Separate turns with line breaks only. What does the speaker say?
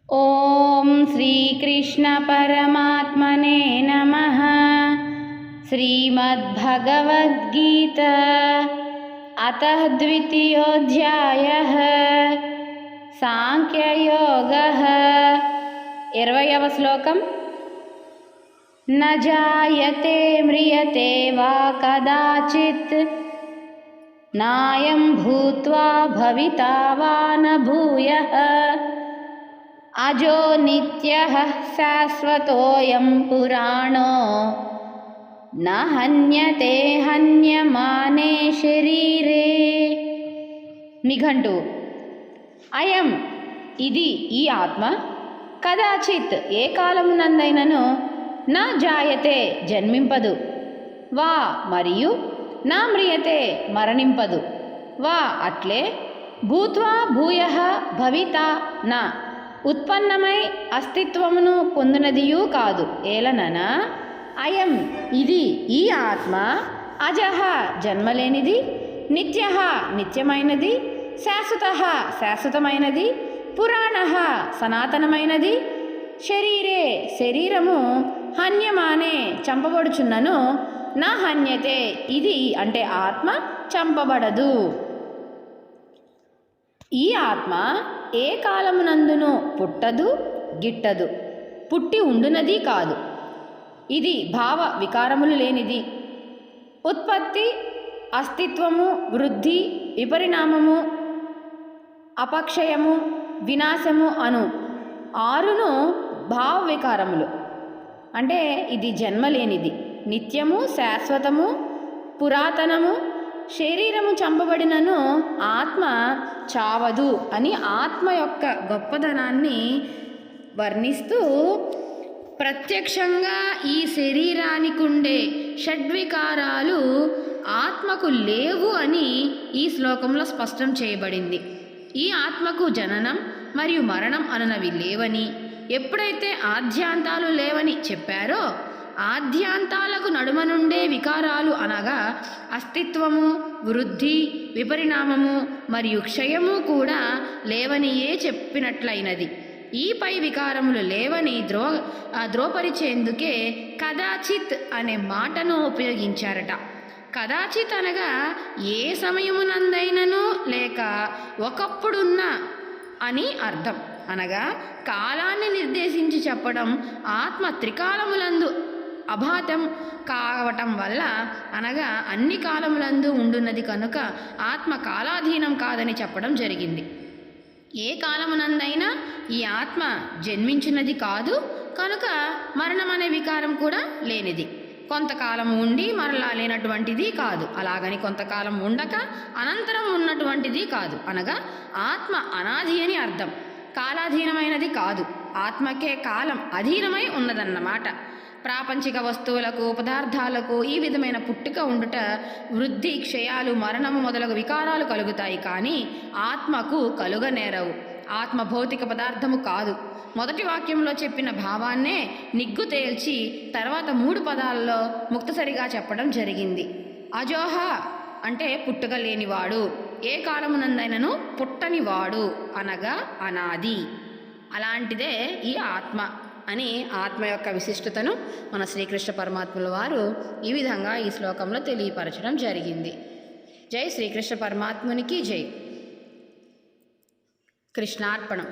ఓం శ్రీకృష్ణ పరమాత్మనే నమః. శ్రీమద్భగవద్గీత అతః ద్వితీయోధ్యాయః సాంఖ్యయోగః. 20వ శ్లోకం. న జాయతే మ్రియతే వా కదాచిత్ నాయం భూత్వా భవితా వా న భూయః అజో నిత్యః శాశ్వతోయం పురాణో న హన్యతే హన్యమానే శరీరే. నిఘంటు. అయం ఇది ఈ ఆత్మ కదాచిత్ ఏ కాలమునందైనను నా జాయతే జన్మింపదు, వా మరియు నా మ్రియతే మరణింపదు, వా అట్లే భూత్వా భూయః భవితా నా ఉత్పన్నమై అస్తిత్వమును పొందినదియూ కాదు. ఏలననా అయం ఇది ఈ ఆత్మ అజః జన్మలేనిది, నిత్యః నిత్యమైనది, శాశ్వతః శాశ్వతమైనది, పురాణః సనాతనమైనది, శరీరే శరీరము హన్యమానే చంపబడుచున్నను, నా హన్యతే ఇది అంటే ఆత్మ చంపబడదు. ఈ ఆత్మ ఏ కాలమునందును పుట్టదు గిట్టదు, పుట్టి ఉండునది కాదు. ఇది భావ వికారములు లేనిది. ఉత్పత్తి, అస్తిత్వము, వృద్ధి, విపరిణామము, అపక్షయము, వినాశము అను 6ను భావ వికారములు. అంటే ఇది జన్మలేనిది, నిత్యము, శాశ్వతము, పురాతనము, శరీరము చంపబడినను ఆత్మ చావదు అని ఆత్మ యొక్క గొప్పదనాన్ని వర్ణిస్తూ ప్రత్యక్షంగా ఈ శరీరానికి ఉండే షడ్వికారాలు ఆత్మకు లేవు అని ఈ శ్లోకంలో స్పష్టం చేయబడింది. ఈ ఆత్మకు జననం మరియు మరణం అనునవి లేవని, ఎప్పుడైతే ఆద్యాంతాలు లేవని చెప్పారో ఆద్యాంతాలకు నడుమ నుండే వికారాలు అనగా అస్తిత్వము, వృద్ధి, విపరిణామము మరియు క్షయము కూడా లేవనియే చెప్పినట్లయినది. ఈ పై వికారములు లేవని ధ్రువపరిచేందుకే కదాచిత్ అనే మాటను ఉపయోగించారట. కదాచిత్ అనగా ఏ సమయమునందైనను లేక ఒకప్పుడున్న అని అర్థం. అనగా కాలాన్ని నిర్దేశించి చెప్పడం. ఆత్మ త్రికాలములందు అభాతం కావటం వల్ల అనగా అన్ని కాలములందు ఉండున్నది కనుక ఆత్మ కాలాధీనం కాదని చెప్పడం జరిగింది. ఏ కాలమునందైనా ఈ ఆత్మ జన్మించినది కాదు కనుక మరణం అనే వికారం కూడా లేనిది. కొంతకాలం ఉండి మరలా లేనటువంటిది కాదు, అలాగని కొంతకాలం ఉండక అనంతరం ఉన్నటువంటిది కాదు. అనగా ఆత్మ అనాది అని అర్థం. కాలాధీనమైనది కాదు, ఆత్మకే కాలం అధీనమై ఉన్నదన్నమాట. ప్రాపంచిక వస్తువులకు, పదార్థాలకు ఈ విధమైన పుట్టుక ఉండుట, వృద్ధి, క్షయాలు, మరణము మొదలగు వికారాలు కలుగుతాయి, కానీ ఆత్మకు కలుగనేరవు. ఆత్మ భౌతిక పదార్థము కాదు. మొదటి వాక్యంలో చెప్పిన భావాన్నే నిగ్గు తేల్చి తర్వాత 3 పదాలలో ముక్తసరిగా చెప్పడం జరిగింది. అజోహ అంటే పుట్టుక లేనివాడు, ఏ కాలమునందైనను పుట్టనివాడు అనగా అనాది. అలాంటిదే ఈ ఆత్మ అని ఆత్మ యొక్క విశిష్టతను మన శ్రీకృష్ణ పరమాత్ముల వారు ఈ విధంగా ఈ శ్లోకంలో తెలియపరచడం జరిగింది. జై శ్రీకృష్ణ పరమాత్మునికి జై. కృష్ణార్పణం.